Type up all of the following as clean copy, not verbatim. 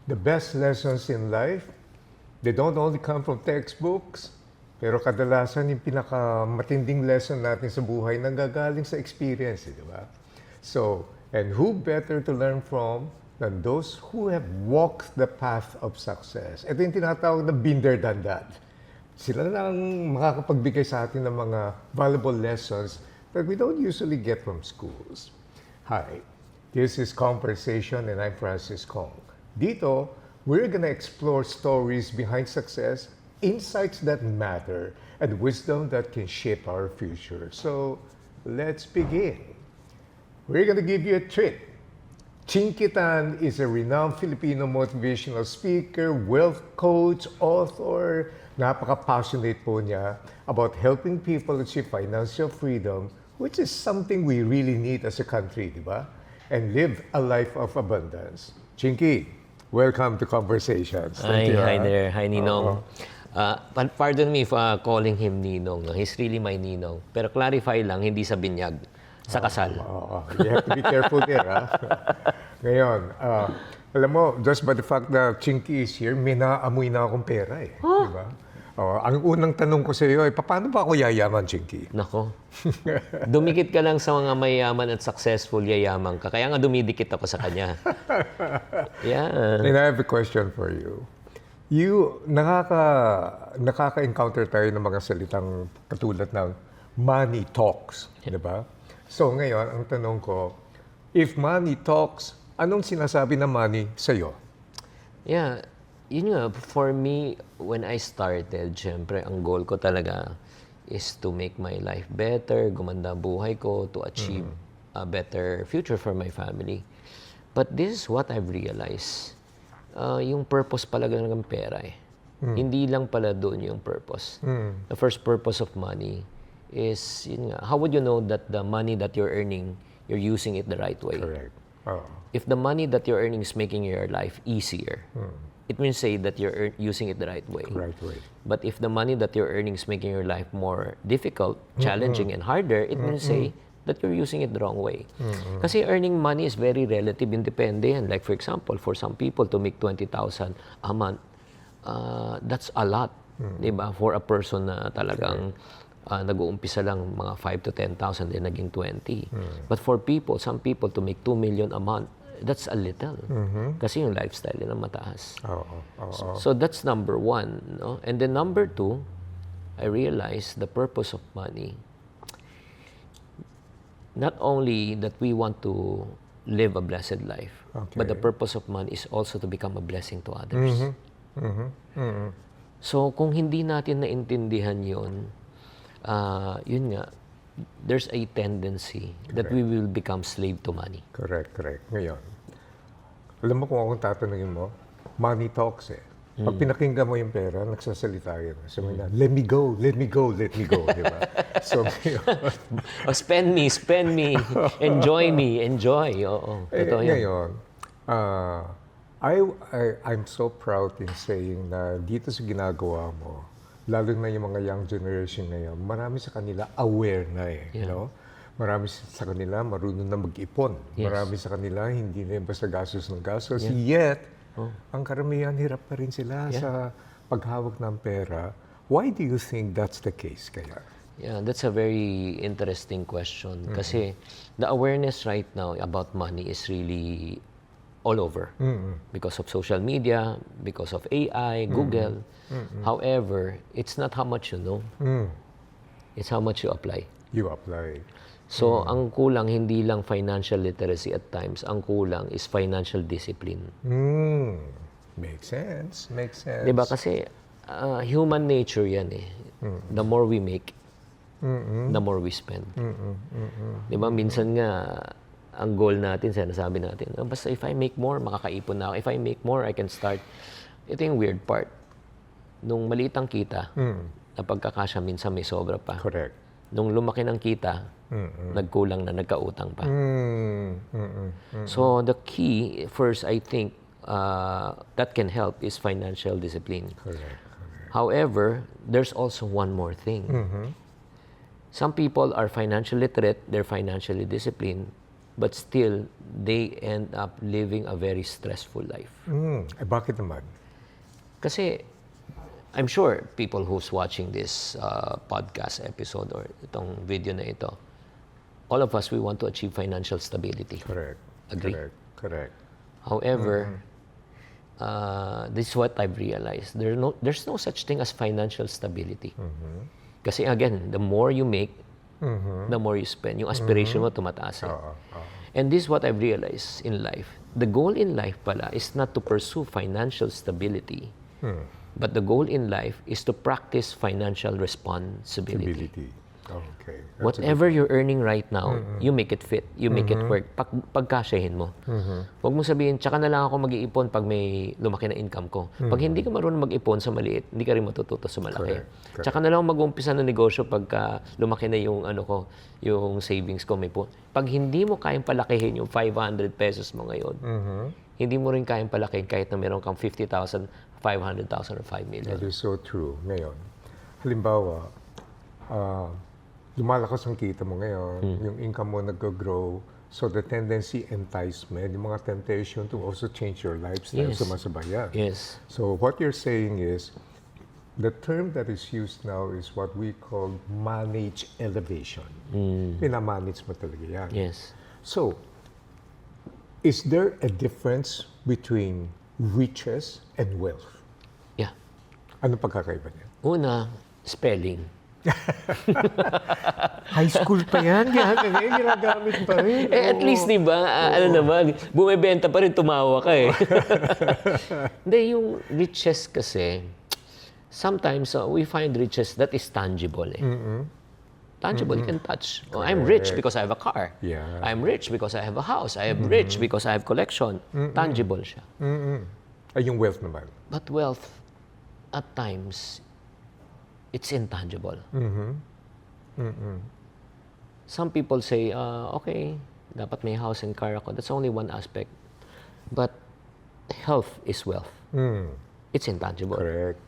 The best lessons in life, they don't only come from textbooks, pero kadalasan yung pinakamatinding lesson natin sa buhay nanggagaling sa experience, di ba? So, and who better to learn from than those who have walked the path of success? Ito yung tinatawag na been there, done that. Sila lang makakapagbigay sa atin ng mga valuable lessons that we don't usually get from schools. Hi, this is Kongversation and I'm Francis Kong. Dito, we're gonna explore stories behind success, insights that matter, and wisdom that can shape our future. So, let's begin. We're gonna give you a treat. Chinkee Tan is a renowned Filipino motivational speaker, wealth coach, author. Napaka-passionate po niya about helping people achieve financial freedom, which is something we really need as a country, di ba? And live a life of abundance. Chinkee, welcome to Conversations. Hi there. Hi, Ninong. Pardon me for calling him Ninong. No? He's really my Ninong. Pero clarify lang, hindi sa binyag, sa kasal. You have to be careful there, ha? Ngayon, alam mo, just by the fact that Chinkee is here, may naamoy na akong pera eh. Di ba? Ang unang tanong ko sa iyo ay, paano ba ako yayaman, Chinkee? Nako. Dumikit ka lang sa mga mayaman at successful, yayaman ka. Kaya nga dumidikit ako sa kanya. Yeah. And I have a question for you. Nakaka-encounter tayo ng mga salitang katulad ng money talks, di ba? So ngayon, ang tanong ko, if money talks, anong sinasabi ng money sa'yo? Yeah. Yun nga, for me, when I started, syempre, ang goal ko talaga is to make my life better, gumanda ang buhay ko, to achieve a better future for my family. But this is what I've realized. Yung purpose pala ng pera eh. Hindi lang pala doon yung purpose. The first purpose of money is, yun nga, how would you know that the money that you're earning, you're using it the right way? Correct. If the money that you're earning is making your life easier, it means say that you're using it the right way. Right way. But if the money that you're earning is making your life more difficult, challenging, and harder, it means say that you're using it the wrong way. Kasi earning money is very relative, independent yan. Like for example, for some people to make 20,000 a month, that's a lot, di ba? For a person na talagang nag-uumpisa lang mga 5 to 10,000, then naging 20. But for people, some people to make 2 million a month, that's a little. Kasi yung lifestyle nila mataas. So that's number one. No? And then number two, I realized the purpose of money, not only that we want to live a blessed life, but the purpose of money is also to become a blessing to others. So kung hindi natin naintindihan yun, yun nga, there's a tendency that we will become slave to money. Correct. Ngayon, alam mo kung akong tatanungin mo, money talks eh. Pag pinakinggan mo yung pera, nagsasalita yun. Sabi na, let me go, di ba? So, Spend me, enjoy me, enjoy. Oo, totoo yan. Ngayon, I'm so proud in saying na dito sa ginagawa mo, lalo na yung mga young generation ngayon, marami sa kanila aware na eh. You know? Marami sa kanila marunong na mag-ipon. Marami sa kanila hindi na basta gastos ng gastos. Yet, ang karamihan hirap pa rin sila sa paghawak ng pera. Why do you think that's the case kaya? Yeah, that's a very interesting question. Kasi the awareness right now about money is really all over. Because of social media, because of AI, Google. However, it's not how much you know. It's how much you apply. You apply. So, ang kulang hindi lang financial literacy at times. Ang kulang is financial discipline. Makes sense. Diba? Kasi human nature yan eh. The more we make, the more we spend. Diba? Minsan nga, ang goal natin, sinasabi natin, basta if I make more, makakaipon na ako. If I make more, I can start. Ito yung weird part. Nung maliit ang kita, napagkakasya minsan may sobra pa. Correct. Nung lumaki ng kita, nagkulang na, nagkautang pa. So the key, first, I think, that can help is financial discipline. Correct. However, there's also one more thing. Some people are financially literate, they're financially disciplined, but still, they end up living a very stressful life. Bakit naman? Kasi, I'm sure people who's watching this podcast episode or itong video na ito, all of us, we want to achieve financial stability. Correct. Agree? Correct. However, this is what I've realized. There's no such thing as financial stability. Kasi again, the more you make, the more you spend. Yung aspiration mo tumataas. And this is what I've realized in life. The goal in life pala is not to pursue financial stability, but the goal in life is to practice financial responsibility. Okay. Whatever you're earning right now, you make it fit. You make it work. Pagkasyahin mo. Huwag mo sabihin, tsaka na lang ako mag-iipon pag may lumaki na income ko. Pag hindi ka marunong mag-ipon sa maliit, hindi ka rin matututo sa malaki. Correct. Tsaka na lang mag-umpisa ng negosyo pagka lumaki na yung yung savings ko. Pag hindi mo kayang palakihin yung 500 pesos mo ngayon, hindi mo rin kayang palakihin kahit na meron kang 50,000, 500,000 or 5 million. That is so true. Ngayon, halimbawa, lumalakas ang kita mo ngayon, yung income mo nag-grow, so the tendency, enticement, yung mga temptation to also change your lifestyle, sumasabayan. Yes. So what you're saying is, the term that is used now is what we call manage elevation. Pinamanage mo talaga yan. Yes. So, is there a difference between riches and wealth? Yeah. Ano pagkakaiba niya? Una, spelling. High school pa yan, ginagamit pa rin. At least, di ba, naman, bumibenta pa rin, tumawa ka eh. Hindi, yung riches kasi, sometimes we find riches that is tangible eh. Tangible, you can touch. Oh, I'm rich because I have a car. Yeah. I'm rich because I have a house. I am rich because I have collection. Tangible siya. Ay, yung wealth naman. But wealth, at times, it's intangible. Some people say, okay, dapat may house and car ako. That's only one aspect. But health is wealth. It's intangible. Correct.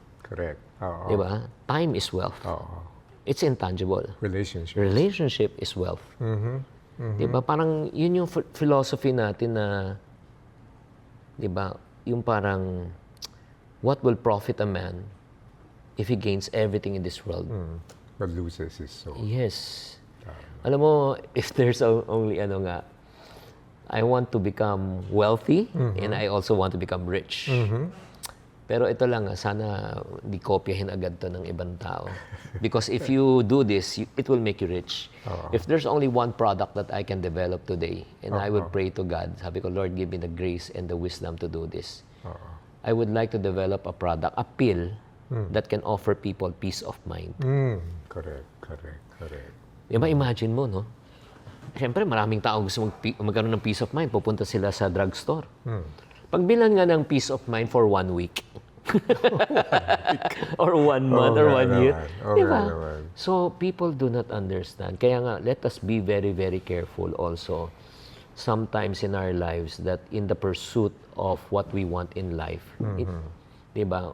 Oo. Diba? Time is wealth. Oo. It's intangible. Relationship is wealth. Diba? Parang yun yung philosophy natin na, diba, yung parang, what will profit a man if he gains everything in this world? But loses his soul. Yes. Alam mo, if there's only I want to become wealthy and I also want to become rich. Pero ito lang, sana di kopyahin agad to ng ibang tao. Because if you do this, it will make you rich. If there's only one product that I can develop today, and I would pray to God, sabi ko, Lord, give me the grace and the wisdom to do this. I would like to develop a product, a pill, that can offer people peace of mind. Correct. Diba, imagine mo, no? Siyempre, maraming tao gusto magkaroon ng peace of mind, pupunta sila sa drugstore. Pagbilan nga ng peace of mind for 1 week. Or 1 month or 1 year. Diba? So, people do not understand. Kaya nga, let us be very, very careful also sometimes in our lives that in the pursuit of what we want in life, diba,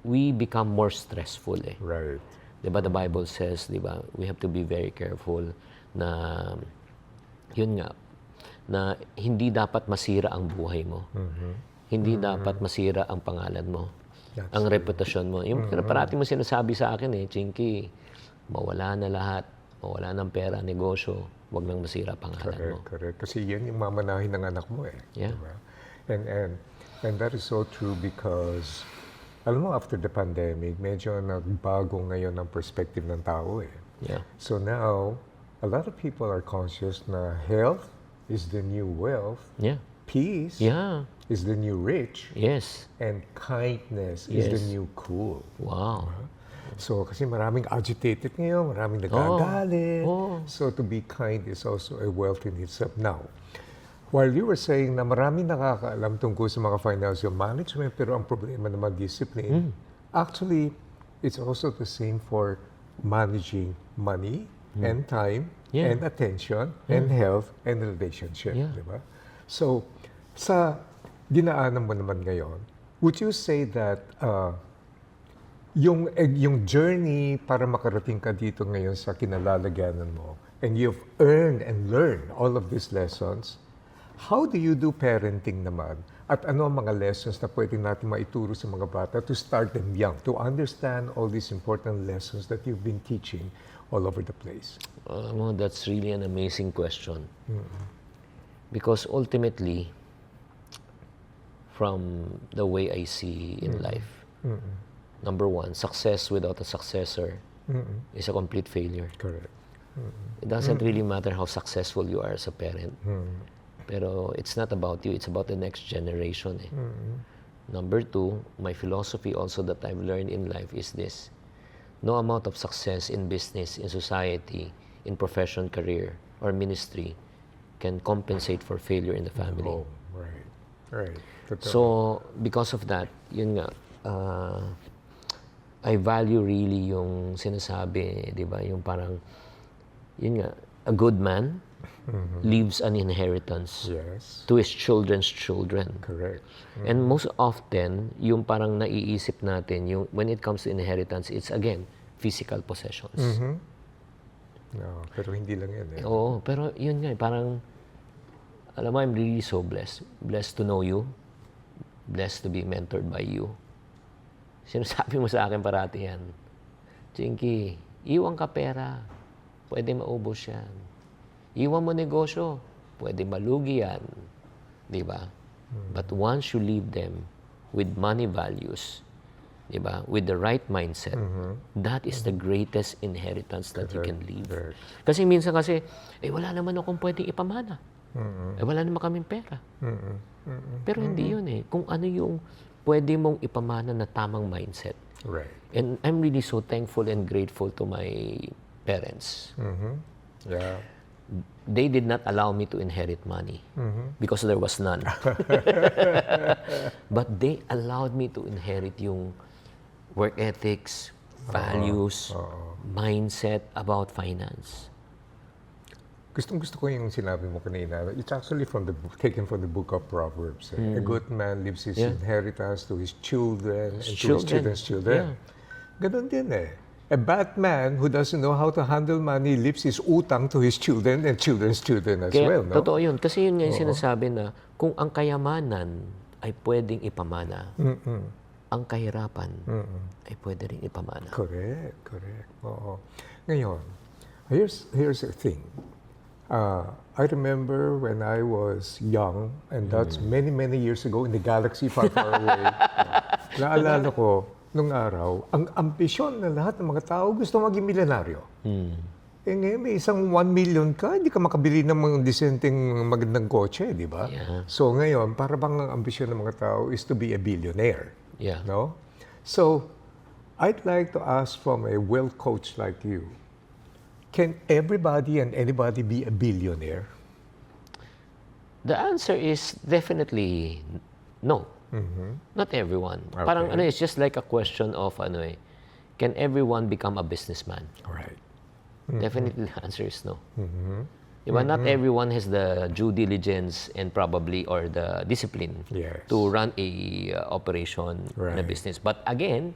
we become more stressful eh. Right. Diba, the Bible says, diba, we have to be very careful na, yun nga, na hindi dapat masira ang buhay mo. Hindi dapat masira ang pangalan mo. Ang reputasyon mo. Yung parati mo sinasabi sa akin eh, Chinkee, mawala na lahat, mawala ng pera, negosyo, wag nang masira pangalan mo. Correct. Kasi yan yung mamanahin ng anak mo eh. Yeah. Diba? And that is so true because, alam mo, after the pandemic, medyo nagbago ngayon ang perspective ng tao eh. Yeah. So now, a lot of people are conscious na health is the new wealth. Yeah. Peace is the new rich. Yes. And kindness is the new cool. Wow. So, kasi maraming agitated ngayon, maraming nagagalit. So, to be kind is also a wealth in itself. Now, while you were saying na maraming nakakaalam tungkol sa mga financial management, pero ang problema naman discipline, actually, it's also the same for managing money and time and attention and health and relationship. Diba? So, sa dinaanan mo naman ngayon, would you say that yung journey para makarating ka dito ngayon sa kinalalaganan mo and you've earned and learned all of these lessons, how do you do parenting naman? At ano ang mga lessons na pwede natin maituro sa mga bata to start them young, to understand all these important lessons that you've been teaching all over the place? That's really an amazing question. Because ultimately, from the way I see in life, number one, success without a successor is a complete failure. Correct. It doesn't really matter how successful you are as a parent. Pero it's not about you, it's about the next generation. Number two, my philosophy also that I've learned in life is this. No amount of success in business, in society, in profession, career, or ministry can compensate for failure in the family. Oh, right. Right. Totoo. So, because of that, yun nga, I value really yung sinasabi, di ba, yung parang, yun nga, a good man leaves an inheritance Yes. to his children's children. Correct. And most often, yung parang naiisip natin, yung when it comes to inheritance, it's again, physical possessions. No, pero hindi lang yan eh. Oo, pero yun nga, parang, alam mo, I'm really so blessed. Blessed to know you. Blessed to be mentored by you. Sinasabi mo sa akin parati yan, Chinkee, iwan ka pera, pwede maubos yan. Iwan mo negosyo, pwede malugi yan. Di ba? But once you leave them with money values, di ba, with the right mindset, that is the greatest inheritance that you can leave. Correct. Kasi minsan kasi, wala naman akong pwedeng ipamana. Wala naman kaming pera. Pero hindi yun eh. Kung ano yung pwede mong ipamana na tamang mindset. Right. And I'm really so thankful and grateful to my parents. Yeah. They did not allow me to inherit money because there was none. But they allowed me to inherit yung work ethics, values, mindset about finance. Gustong-gusto ko yung sinabi mo kanina. It's actually taken from the book of Proverbs. A good man leaves his inheritance to his children and to his children's children. Ganon din eh. A bad man who doesn't know how to handle money leaves his utang to his children and children's children as well, no? Totoo yun. Kasi yun nga yung sinasabi na kung ang kayamanan ay pwedeng ipamana, ang kahirapan ay pwede rin ipamana. Correct, correct. Oo. Ngayon, here's the thing. I remember when I was young, and that's many, many years ago in the galaxy far, far away. Naalala ko, nung araw, ang ambisyon ng lahat ng mga tao gusto maging milyonaryo. Ngayon, may isang 1 million ka, hindi ka makabili ng mga disenteng magandang kotse, di ba? Yeah. So ngayon, para bang ang ambisyon ng mga tao is to be a billionaire. Yeah. No? So, I'd like to ask from a well-coached like you, can everybody and anybody be a billionaire? The answer is definitely no. Not everyone. Okay. Parang it's just like a question of can everyone become a businessman? Right. Definitely the answer is no. Diba? Not everyone has the due diligence and probably or the discipline Yes. to run a operation in a Right. business. But again,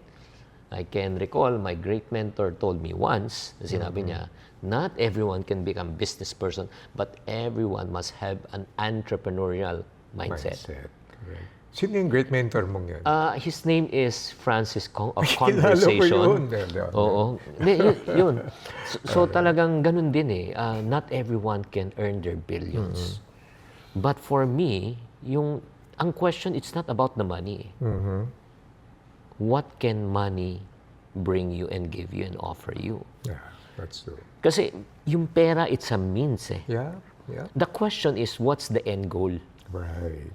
I can recall my great mentor told me once, sinabi niya, not everyone can become business person, but everyone must have an entrepreneurial mindset. Correct. Sino yung great mentor mong yan? His name is Francis of Kilala ko Kongversation. yun. Oo. Yun. So talagang ganun din eh. Not everyone can earn their billions. But for me, ang question, it's not about the money. What can money bring you and give you and offer you? Yeah, that's true. Kasi yung pera, it's a means eh. Yeah, yeah. The question is, what's the end goal? Right.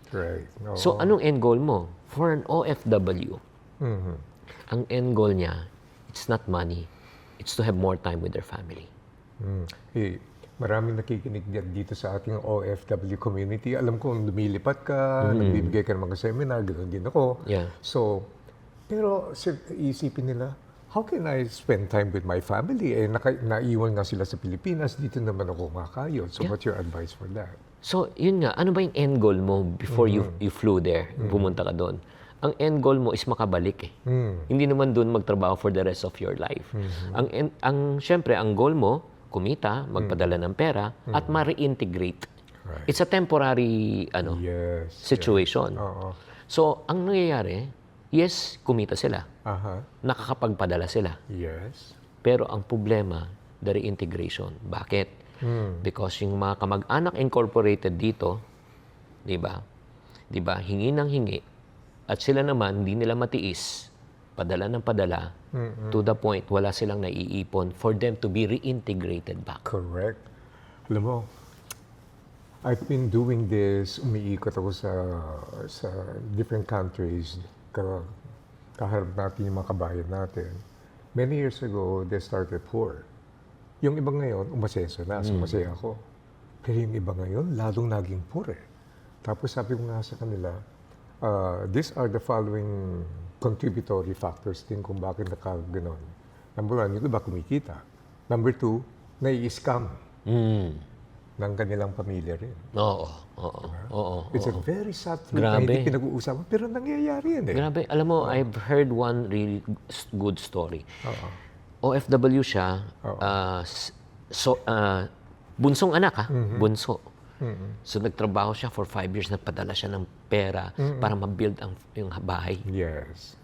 Oo. So anong end goal mo? For an OFW, ang end goal niya, it's not money. It's to have more time with their family. Maraming nakikinig dito sa ating OFW community. Alam ko, lumilipat ka, nagbibigay ka ng mga seminar, ganoon din ako. Yeah. So, pero isipin nila, how can I spend time with my family? Naiwan nga sila sa Pilipinas, dito naman ako makakayod. So, what's your advice for that? So, yun nga, ano ba yung end goal mo before you flew there, pumunta ka doon? Ang end goal mo is makabalik eh. Hindi naman doon magtrabaho for the rest of your life. Syempre, ang goal mo, kumita, magpadala ng pera, at ma-reintegrate. Right. It's a temporary Yes. situation. Oo. So, ang nangyayari, yes, kumita sila. Aha. Nakakapagpadala sila. Yes. Pero ang problema, the reintegration. Bakit? Because yung mga kamag-anak incorporated dito, di ba? Di ba? Hingi ng hingi. At sila naman, hindi nila matiis. Padala ng padala. To the point, wala silang naiipon for them to be reintegrated back. Correct. Alam mo, I've been doing this, umiikot ako sa different countries, kaharap natin yung mga kabayan natin. Many years ago, they started poor. Yung iba ngayon, umasenso na, sumasaya ako. Pero yung iba ngayon, lalong naging poor eh. Tapos sabi ko nga sa kanila, these are the following contributory factors din kung bakit nakaganon. Number one, yung iba kumikita. Number two, nai-scam ng kanilang pamilya rin. Oo. It's a very sad truth na hindi pinag-uusapan, pero nangyayari yan eh. Grabe. Alam mo, I've heard one really good story. OFW siya, bunsong anak bunso. So nagtrabaho siya for 5 years, nagpadala siya ng pera para ma-build yung bahay. Yes.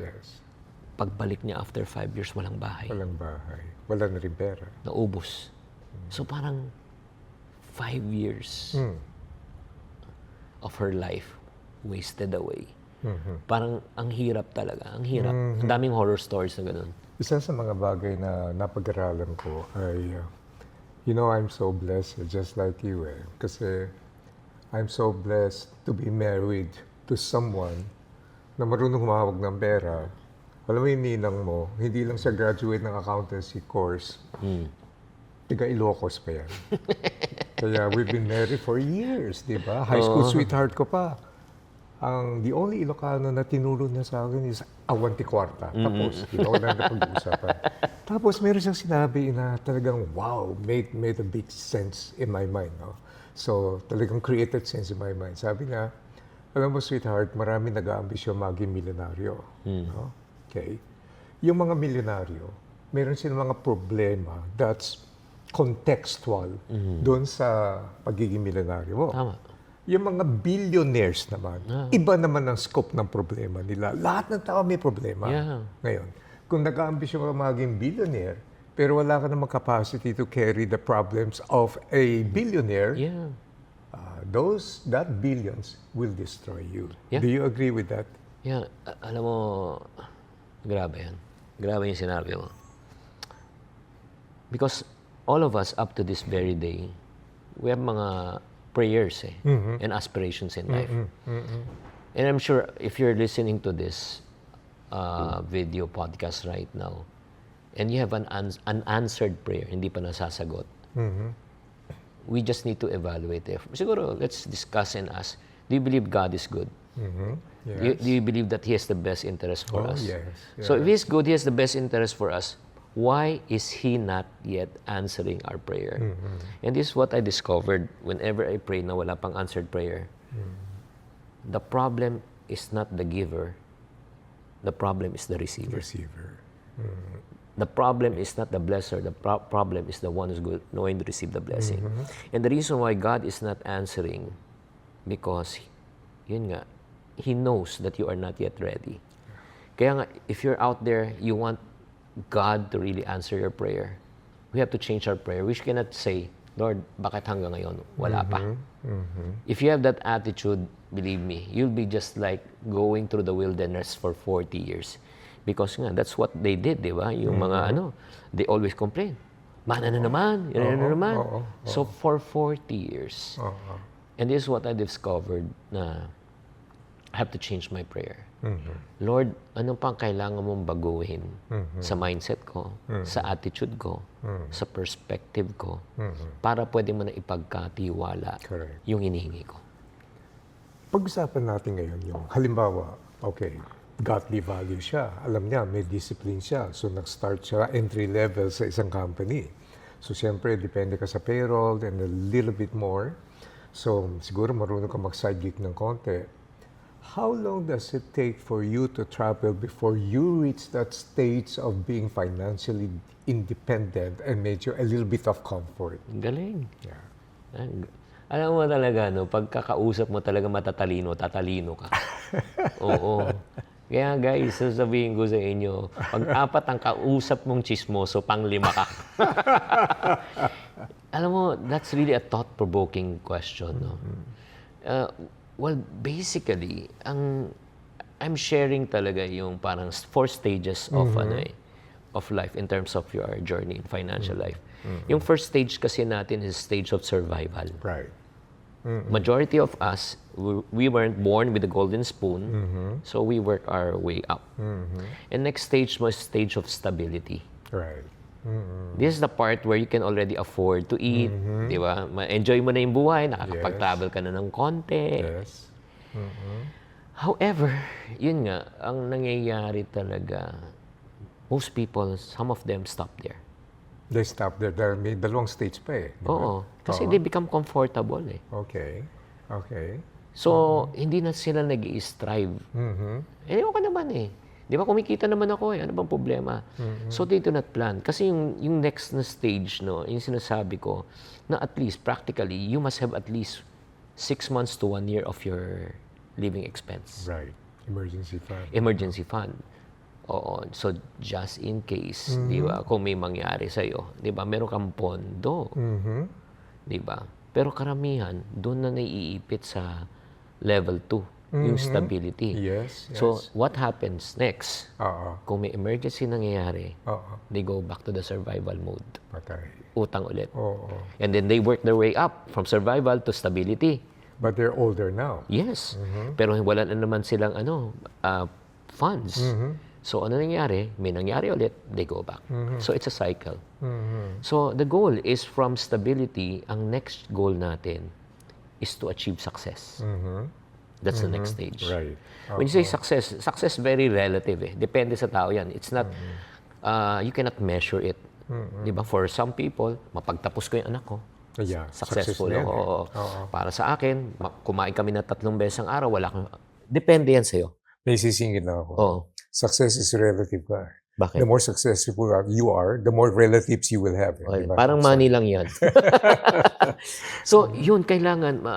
Pagbalik niya after 5 years, walang bahay. Walang bahay. Wala na rin pera. Naubos. So parang 5 years of her life wasted away. Parang ang hirap talaga. Ang hirap. Ang daming horror stories na ganun. Isa sa mga bagay na napag-aralan ko ay, I'm so blessed, just like you eh. Kasi I'm so blessed to be married to someone na marunong humawag ng pera. Alam mo yung ninang mo, hindi lang siya graduate ng accountancy course. Tiga Ilocos pa yan. Kaya we've been married for years, di ba? High school sweetheart ko pa. The only Ilocano na tinuro niya sa akin is awanti kwarta. Tapos, hindi ako na napag-uusapan. Tapos, meron siyang sinabi na talagang, wow, made a big sense in my mind. No? So, talagang created sense in my mind. Sabi niya, alam mo, sweetheart, marami nag-aambisyon maging milyonaryo. No? Okay? Yung mga milyonaryo, meron silang mga problema that's contextual doon sa pagiging milyonaryo mo. Tama. Yung mga billionaires naman, iba naman ang scope ng problema nila. Lahat ng tao may problema. Yeah. Ngayon, kung nag-aambisyon ka maging billionaire, pero wala ka namang capacity to carry the problems of a billionaire, that billions will destroy you. Yeah. Do you agree with that? Yeah. Alam mo, grabe yan. Grabe yung sinabi mo. Because all of us, up to this very day, we have mga prayers and aspirations in life. And I'm sure if you're listening to this video podcast right now, and you have an unanswered prayer, hindi pa nasasagot, we just need to evaluate it. Siguro, let's discuss and ask, do you believe God is good? Yes. Do you believe that He has the best interest for us? Yes. So if He's good, He has the best interest for us, why is He not yet answering our prayer? And this is what I discovered whenever I pray na wala pang answered prayer. The problem is not the giver. The problem is the receiver. The problem is not the blesser. The problem is the one who's going to receive the blessing. And the reason why God is not answering, because, yun nga, He knows that you are not yet ready. Kaya nga, if you're out there, you want God to really answer your prayer, we have to change our prayer. We cannot say, Lord, bakit hanggang ngayon? Wala pa. If you have that attitude, believe me, you'll be just like going through the wilderness for 40 years. Because nga, that's what they did, di ba? Yung mga they always complain. Mana na naman, yan na naman. So for 40 years. And this is what I discovered na I have to change my prayer. Lord, ano pang kailangan mong baguhin sa mindset ko, sa attitude ko, sa perspective ko, para pwede mo na ipagkatiwala yung hinihingi ko. Pag-usapan natin ngayon yung, halimbawa, okay, godly value siya. Alam niya, may discipline siya. So, nag-start siya entry level sa isang company. So, siyempre, depende ka sa payroll and a little bit more. So, siguro marunong ka mag-side gig ng konti. How long does it take for you to travel before you reach that stage of being financially independent and medyo a little bit of comfort? Galing. Yeah. Alam mo talaga, no, pagkakausap mo talaga matatalino, tatalino ka. Oo. Kaya guys, sasabihin ko sa inyo, pag 4 ang kausap mong chismoso, pang-5 ka. Alam mo, that's really a thought-provoking question. No? Well, basically, I'm sharing talaga yung parang 4 stages of of life in terms of your journey in financial life. Yung first stage kasi natin is stage of survival. Right. Majority of us, we weren't born with a golden spoon, so we work our way up. And next stage was stage of stability. Right. This is the part where you can already afford to eat, di ba? Ma-enjoy mo na yung buhay, nakakapag-travel ka na ng konti. Yes. However, yun nga, ang nangyayari talaga, most people, some of them stop there. They stop there. Dahil may 2 stage pa eh. Di ba? Oo. Kasi they become comfortable eh. Okay. Okay. So, hindi na sila nag-i-strive. Eh, okay naman eh. Di ba, kumikita naman ako eh. Ano bang problema? So, they do not plan. Kasi yung next na stage, no, yung sinasabi ko, na at least, practically, you must have at least 6 months to 1 year of your living expense. Right. Emergency fund. Emergency fund. Oo. So, just in case, di ba, kung may mangyari sa'yo, di ba, meron kang pondo. Di ba? Pero karamihan, doon na naiipit sa level 2, yung stability. Yes. So, what happens next? Oo. Kung may emergency nangyayari, Oo. they go back to the survival mode. Patay. Utang ulit. Oo. And then they work their way up from survival to stability. But they're older now. Yes. Pero wala na naman silang funds. So, ano nangyari? May nangyari ulit, they go back. So, it's a cycle. So, the goal is from stability, ang next goal natin is to achieve success. That's the next stage. Right. When you say success, success very relative eh. Depende sa tao yan. It's not, you cannot measure it. Diba? For some people, mapagtapos ko yung anak ko. Yeah. Successful Success ako. yan eh. Para sa akin, kumain kami na 3 beses ang araw, wala kang... Depende yan sa'yo. May sisingit lang ako. Oo. Success is relative ka. Bakit? The more successful you are, the more relatives you will have. Okay, Diba? parang money lang yan. So, yun, kailangan,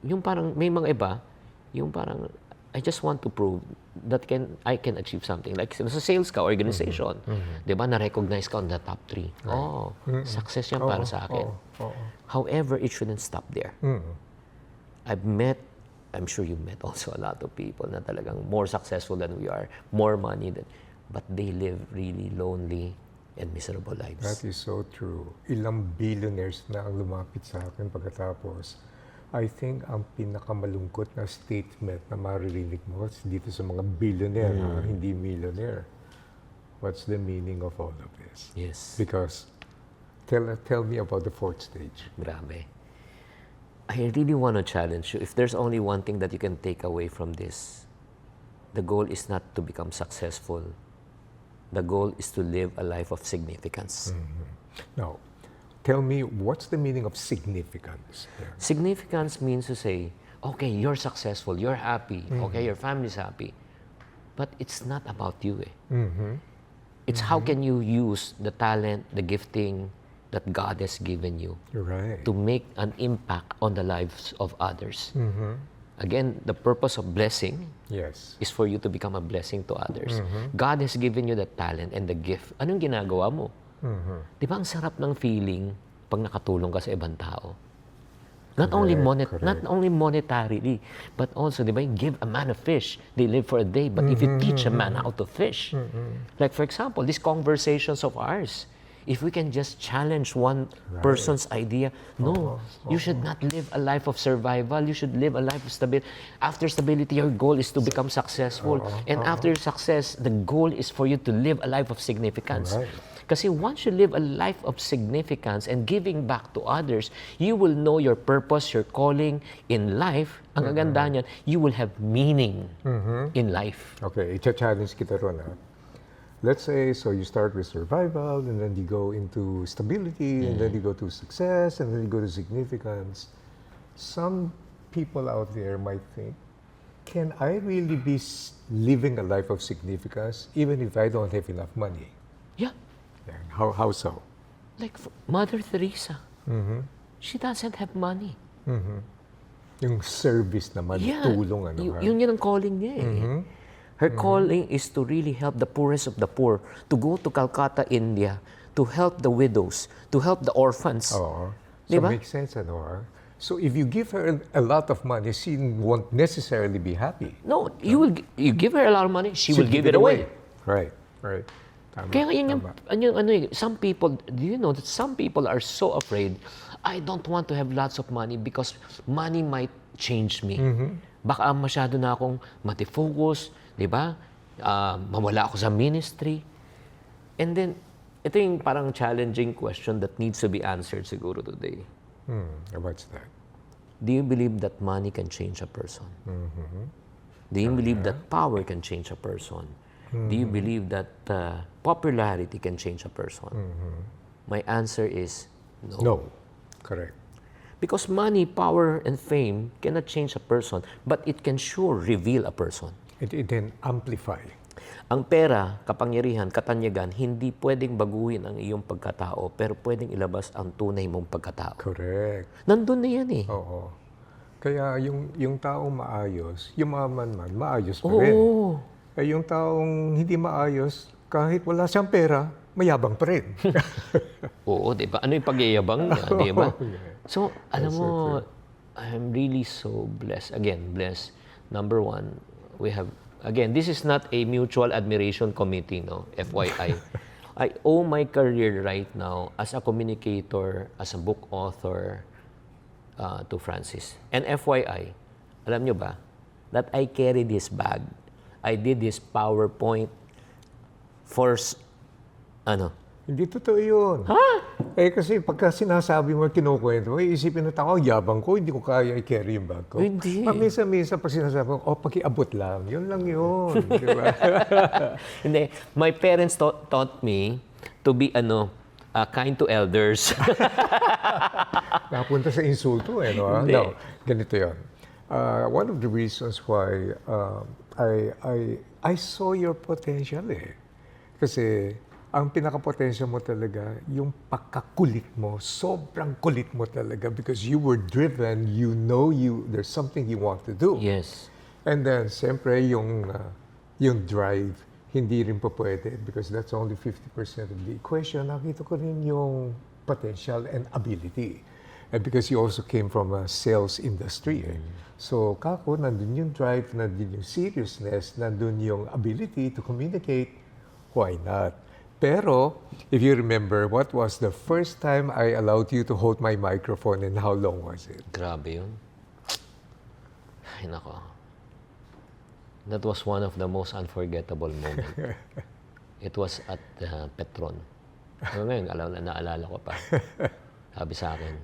yung parang, may mga iba, yung parang, I just want to prove that I can achieve something. Like, sa sales ka, organization, di ba, na-recognize ka on the top 3. Oh, success yan para sa akin. However, it shouldn't stop there. I'm sure you've met also a lot of people na talagang more successful than we are, more money than, but they live really lonely and miserable lives. That is so true. Ilang billionaires na ang lumapit sa akin pagkatapos. I think ang pinakamalungkot na statement na maririnig mo dito sa mga billionaire, hindi millionaire. What's the meaning of all of this? Yes. Because, tell me about the 4th stage. Grabe. I really want to challenge you. If there's only one thing that you can take away from this, the goal is not to become successful. The goal is to live a life of significance. Now, tell me, what's the meaning of significance? There? Significance means to say, okay, you're successful, you're happy, okay, your family's happy. But it's not about you eh. It's how can you use the talent, the gifting, that God has given you Right. to make an impact on the lives of others. Again, the purpose of blessing Yes. is for you to become a blessing to others. God has given you the talent and the gift. Anong ginagawa mo? Di ba ang sarap ng feeling pag nakatulong ka sa ibang tao? Not only monetarily, but also, di ba, you give a man a fish, they live for a day. But if you teach a man how to fish, like for example, these conversations of ours, if we can just challenge one person's idea, no, you should not live a life of survival. You should live a life of stability. After stability, your goal is to become successful. And after success, the goal is for you to live a life of significance. Right. Kasi once you live a life of significance and giving back to others, you will know your purpose, your calling in life. Ang kaganda niyan, you will have meaning in life. Okay, i-challenge kita ron ha. Let's say, so you start with survival, and then you go into stability, and then you go to success, and then you go to significance. Some people out there might think, can I really be living a life of significance even if I don't have enough money? Yeah. Yeah. How so? Like Mother Teresa. She doesn't have money. Yung service naman, tulong, ano ha? Yun ang calling niya eh. Her calling is to really help the poorest of the poor, to go to Calcutta, India, to help the widows, to help the orphans. Oo. So Diba? makes sense, ano ha? So if you give her a lot of money, she won't necessarily be happy. No, you give her a lot of money, she will give it away. Right. Tama, Kaya yun tama. some people, do you know that some people are so afraid, I don't want to have lots of money because money might change me. Baka masyado na akong matifocus, di ba? Mawala ako sa ministry. And then, ito yung parang challenging question that needs to be answered siguro today. What's that? Do you believe that money can change a person? Do you believe that power can change a person? Do you believe that popularity can change a person? My answer is no. No. Correct. Because money, power, and fame cannot change a person, but it can sure reveal a person. It then amplify. Ang pera, kapangyarihan, katanyagan, hindi pwedeng baguhin ang iyong pagkatao, pero pwedeng ilabas ang tunay mong pagkatao. Correct. Nandun na yan eh. Oo. Kaya yung taong maayos, yumaman man, maayos pa Oo. rin. Yung taong hindi maayos, kahit wala siyang pera, mayabang pa rin. Oo, di ba? Ano yung pagyayabang niya, di ba? Yeah. So, alam That's mo, so true. I'm really so blessed. Again, blessed. Number one, we have, again, this is not a mutual admiration committee, no? FYI. I owe my career right now as a communicator, as a book author, to Francis. And FYI, alam nyo ba, that I carried his bag. I did his PowerPoint for, Hindi totoo yun. Ha? Kasi pagka sinasabi mo, kinukwento mo, isipin ng tao, yabang ko, hindi ko kaya i-carry yung bag ko. Hindi. Minsan-minsan pag sinasabi mo, pakiabot lang. Yun lang yun. Di ba? Hindi. My parents taught me to be, kind to elders. Napunta sa insulto eh, no? Hindi. No, ganito yun. One of the reasons why I saw your potential eh. Kasi ang pinaka-potential mo talaga, yung pagkakulit mo, sobrang kulit mo talaga because you were driven, there's something you want to do. Yes. And then, siyempre, yung drive, hindi rin po pwede because that's only 50% of the equation. Nakita ko rin yung potential and ability. And because you also came from a sales industry. So, kako, nandun yung drive, nandun yung seriousness, nandun yung ability to communicate. Why not? Pero, if you remember, what was the first time I allowed you to hold my microphone and how long was it? Grabe yun. Ay, nako. That was one of the most unforgettable moments. It was at Petron. Ano ngayon, naalala ko pa. Sabi sa akin,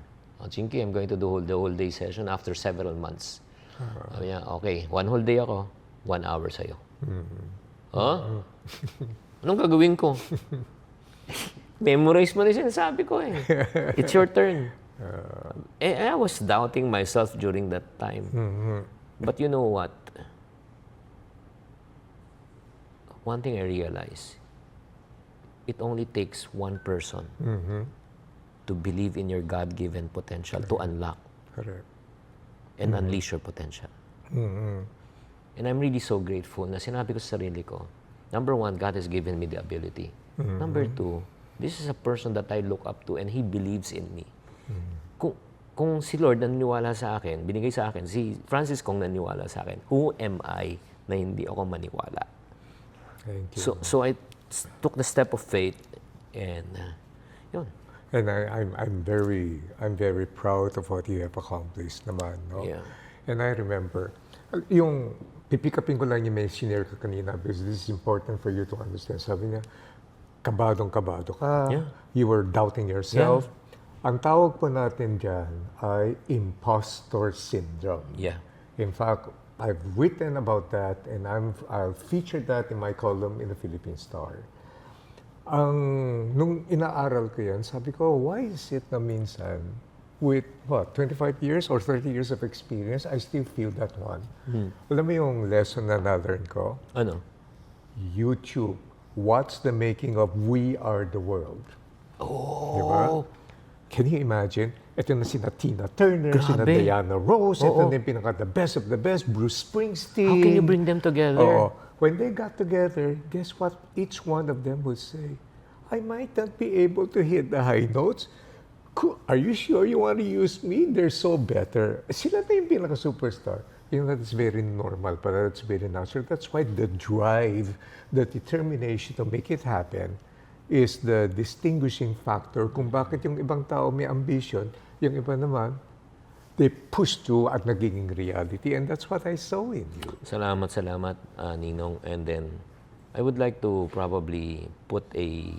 Chinkee, I'm going to do the whole day session after several months. Sabi niya, okay, 1 whole day ako, 1 hour sa'yo. Huh? Anong gagawin ko? Memorize mo na yung sinasabi ko eh. It's your turn. I was doubting myself during that time. But you know what? One thing I realized, it only takes one person to believe in your God-given potential, to unlock Correct. and unleash your potential. And I'm really so grateful na sinabi ko sa sarili ko, number one, God has given me the ability. Number two, this is a person that I look up to and He believes in me. Kung si Lord naniniwala sa akin, binigay sa akin, si Francis kung naniniwala sa akin, who am I na hindi ako maniwala? Thank you. So I took the step of faith and yun. And I'm very proud of what you have accomplished naman, no? Yeah. And I remember, yung pipikapin ko lang yung may shinare ka kanina because this is important for you to understand. Sabi niya, kabadong-kabado ka, Yeah. you were doubting yourself. Ang tawag po natin dyan ay imposter syndrome. Yeah. In fact, I've written about that and I'll feature that in my column in the Philippine Star. Nung inaaral ko yan, sabi ko, why is it na minsan with, 25 years or 30 years of experience, I still feel that one. Alam mo yung lesson na na-learn ko? Ano? YouTube. What's the making of We Are the World? Oh. Diba? Can you imagine? Ito na sina Tina Turner, sina Grabe. Diana Ross, ito na yung pinaka the best of the best, Bruce Springsteen. How can you bring them together? Oo. When they got together, guess what? Each one of them would say, I might not be able to hit the high notes. Are you sure you want to use me? They're so better. Sila na yung pinaka-superstar. You know, that's very normal, but that's very natural. That's why the drive, the determination to make it happen is the distinguishing factor kung bakit yung ibang tao may ambition, yung iba naman, they push through at nagiging reality. And that's what I saw in you. Salamat, Ninong. And then, I would like to probably put a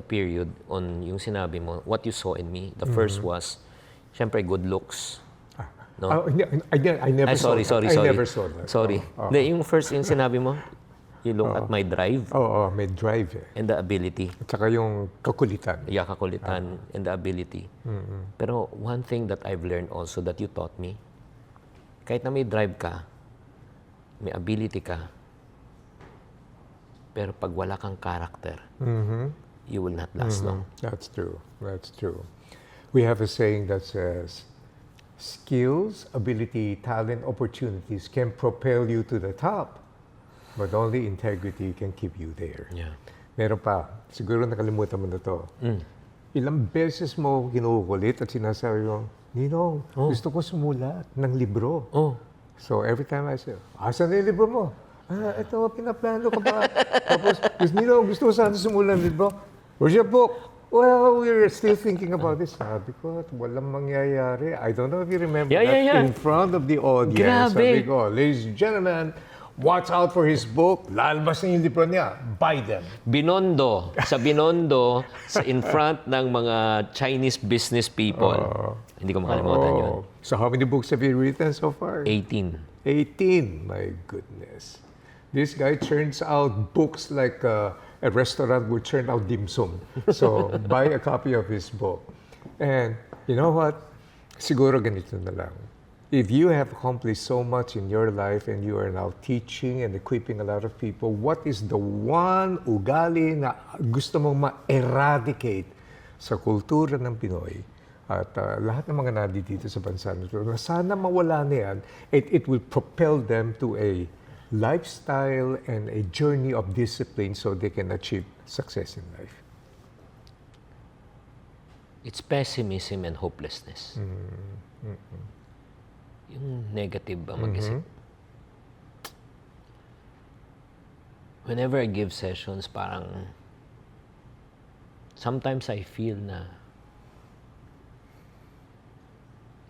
period on yung sinabi mo, what you saw in me. The first was, syempre, good looks. No? I never saw that. I never saw that. Sorry. Hindi, yung first yung sinabi mo, you look at my drive. Oo, may drive eh. And the ability. At saka yung kakulitan. Yeah, kakulitan and the ability. Pero one thing that I've learned also that you taught me, kahit na may drive ka, may ability ka, pero pag wala kang character, you will not last long. That's true. That's true. We have a saying that says, skills, ability, talent, opportunities can propel you to the top, but only integrity can keep you there. Yeah. Meron pa, siguro nakalimutan mo na to. Ilang beses mo kinukulit at sinasabi mo, Ninong, gusto ko sumulat ng libro. So every time I say, asan na yung libro mo? Ito, pinaplano ka ba? Tapos, Ninong, gusto ko sana sumulat ng libro. Where's your book? Well, we're still thinking about this. Sabi ko, walang mangyayari. I don't know if you remember that in front of the audience. Grabe. Sabi ko, ladies and gentlemen, watch out for his book. Lalabas na yung libro niya. Buy them. Binondo, in front ng mga Chinese business people. Hindi ko makalimutan yun. So how many books have you written so far? 18. 18. My goodness. This guy churns out books like a restaurant would churn out dim sum. So buy a copy of his book. And you know what? Siguro ganito na lang. If you have accomplished so much in your life and you are now teaching and equipping a lot of people, what is the one ugali na gusto mong ma-eradicate sa kultura ng Pinoy at lahat ng mga nandito sa bansa nito na sana mawala na yan, it will propel them to a lifestyle and a journey of discipline so they can achieve success in life? It's pessimism and hopelessness. Yung negative ba mag-isip. Whenever I give sessions, parang sometimes I feel na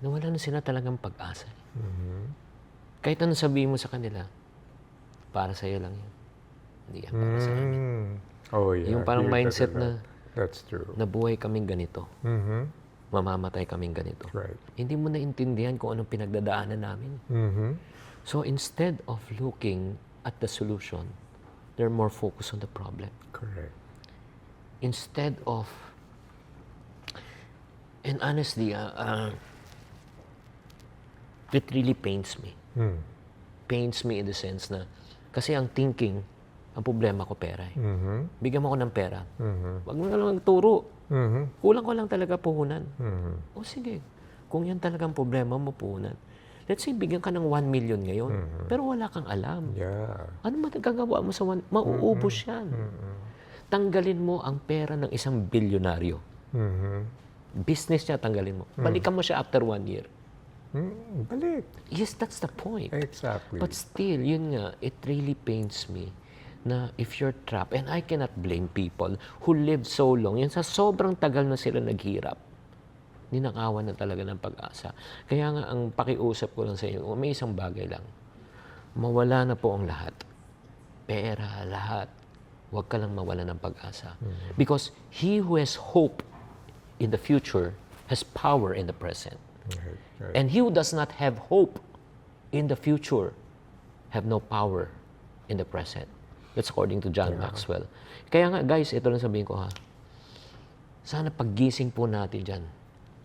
nawala na sila talagang pag-asa. Kahit ano sabihin mo sa kanila, para sa'yo lang yun. Hindi yan para sa amin. Oh, yeah. Yung parang mindset na That's true. nabuhay kaming ganito. Mamamatay kaming ganito. Right. Hindi mo naintindihan kung anong pinagdadaanan namin. So instead of looking at the solution, they're more focused on the problem. Correct. Instead of, and honestly, it really pains me. Pains me in the sense na, kasi ang thinking, ang problema ko pera eh. Bigyan mo ako ng pera. Wag mo na lang turo. Kulang ko lang talaga puhunan. O sige, kung yan talagang problema mo puhunan. Let's say, bigyan ka ng 1 million ngayon, pero wala kang alam. Yeah. Ano magagawa mo sa mauubos yan. Tanggalin mo ang pera ng isang bilyonaryo. Business niya, tanggalin mo. Balikan mo siya after 1 year. Balik. Yes, that's the point. Exactly. But still, yun nga, it really pains me na if you're trapped, and I cannot blame people who live so long, yun sa sobrang tagal na sila naghirap, ninakawan na talaga ng pag-asa. Kaya nga, ang pakiusap ko lang sa inyo, may isang bagay lang. Mawala na po ang lahat. Pera, lahat. Huwag ka lang mawala ng pag-asa. Because he who has hope in the future has power in the present. Right. And he who does not have hope in the future have no power in the present. That's according to John Maxwell. Kaya nga, guys, ito lang sabihin ko ha. Sana paggising po natin dyan,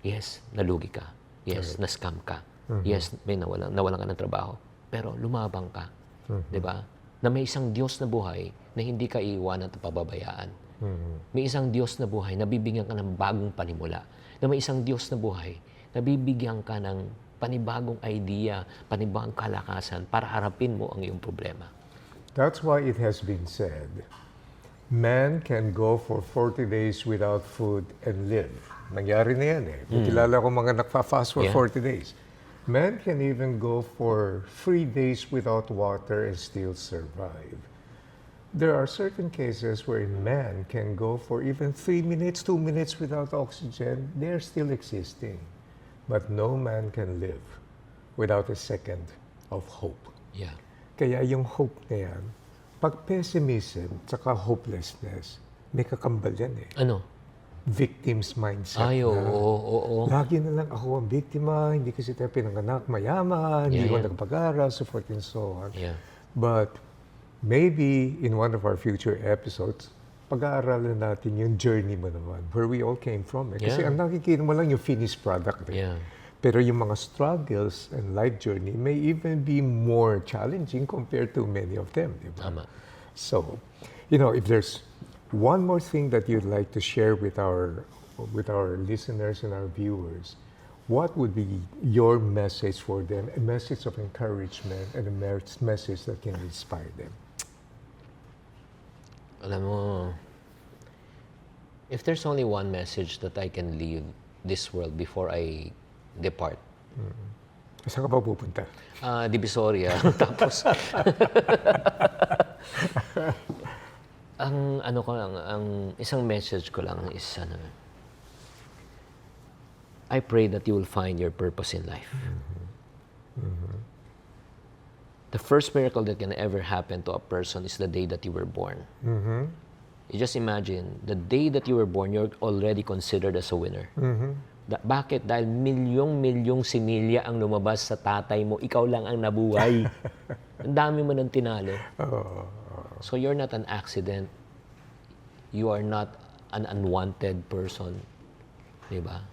yes, nalugi ka. Yes, na-scam ka. Yes, may nawalan ka ng trabaho. Pero lumabang ka. Di ba? Na may isang Diyos na buhay na hindi ka iiwanan at pababayaan. May isang Diyos na buhay na bibigyan ka ng bagong panimula. Na may isang Diyos na buhay na bibigyan ka ng panibagong idea, panibagong kalakasan para harapin mo ang iyong problema. That's why it has been said, man can go for 40 days without food and live. Nangyari na yan eh. May kilala ko mga nagpa-fast for 40 days. Man can even go for 3 days without water and still survive. There are certain cases where man can go for even 3 minutes, 2 minutes without oxygen. They're still existing. But no man can live without a second of hope. Yeah. Kaya yung hope na yan, pag pessimism tsaka hopelessness, may kakambal yan eh. Ano? Victim's mindset. Ay, oo. Lagi na lang ako ang biktima, hindi kasi tayo pinanganak mayaman, hindi ko nagpag-aral, so forth and so on. Yeah. But maybe in one of our future episodes, pag-aaralan natin yung journey mo naman, where we all came from. Eh. Kasi ang nakikita mo lang yung finished product. Eh. Yeah. Pero yung mga struggles and life journey may even be more challenging compared to many of them. Diba? Tama. So, if there's one more thing that you'd like to share with our listeners and our viewers, what would be your message for them? A message of encouragement and a message that can inspire them. Alam mo, if there's only one message that I can leave this world before I depart. Saan ka ba pupunta? Divisoria. Tapos, ang isang message ko lang is, I pray that you will find your purpose in life. The first miracle that can ever happen to a person is the day that you were born. You just imagine, the day that you were born, you're already considered as a winner. Bakit? Dahil milyong-milyong similya ang lumabas sa tatay mo, ikaw lang ang nabuhay. Ang dami mo nang tinalo. So you're not an accident. You are not an unwanted person. Diba?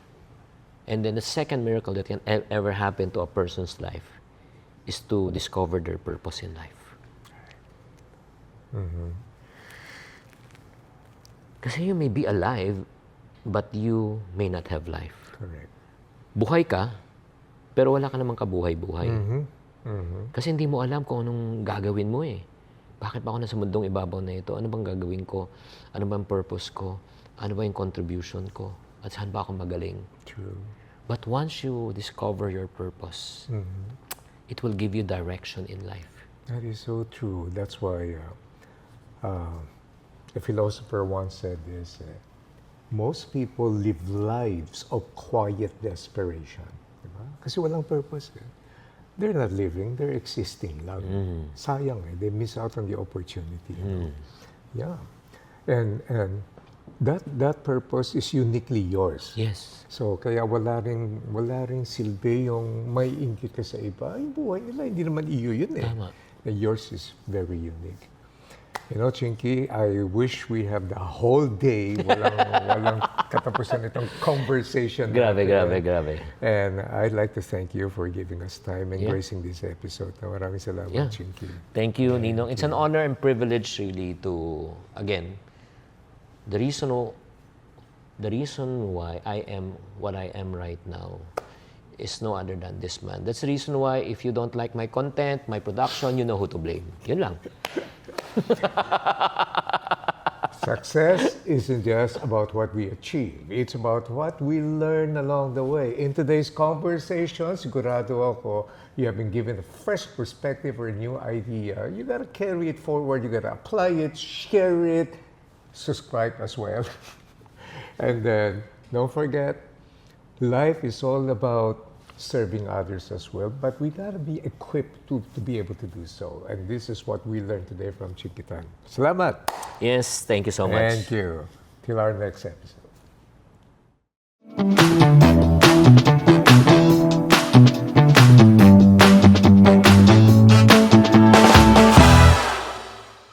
And then the second miracle that can ever happen to a person's life is to discover their purpose in life. Kasi you may be alive, but you may not have life. Correct. Buhay ka, pero wala ka namang kabuhay-buhay. Kasi hindi mo alam kung anong gagawin mo eh. Bakit ba ako nasa mundong ibabaw na ito? Ano bang gagawin ko? Ano bang purpose ko? Ano ba yung contribution ko? At saan ba ako magaling? True. But once you discover your purpose, it will give you direction in life. That is so true. That's why a philosopher once said this, most people live lives of quiet desperation. Diba? Kasi walang purpose. Eh. They're not living, they're existing lang. Sayang eh, they miss out on the opportunity. Yeah. And that purpose is uniquely yours. Yes. So kaya wala ring silbi yung may ingkit ka sa iba. Yung buhay nila, hindi naman iyo yun eh. Tama. And yours is very unique. Chinkee, I wish we have the whole day. Walang katapusan itong conversation. Grabe. And I'd like to thank you for giving us time and gracing this episode. Maraming salamat, Chinkee. Thank you, Ninong. It's an honor and privilege really to, again, the reason why I am what I am right now is no other than this man. That's the reason why if you don't like my content, my production, you know who to blame. Yun lang. Success isn't just about what we achieve. It's about what we learn along the way. In today's conversations, sigurado ako, you have been given a fresh perspective or a new idea. You gotta carry it forward. You gotta apply it, share it, subscribe as well. And then, don't forget, life is all about serving others as well, but we gotta be equipped to be able to do so. And this is what we learned today from Chinkee Tan. Salamat! Yes, thank you so much. Thank you. Till our next episode.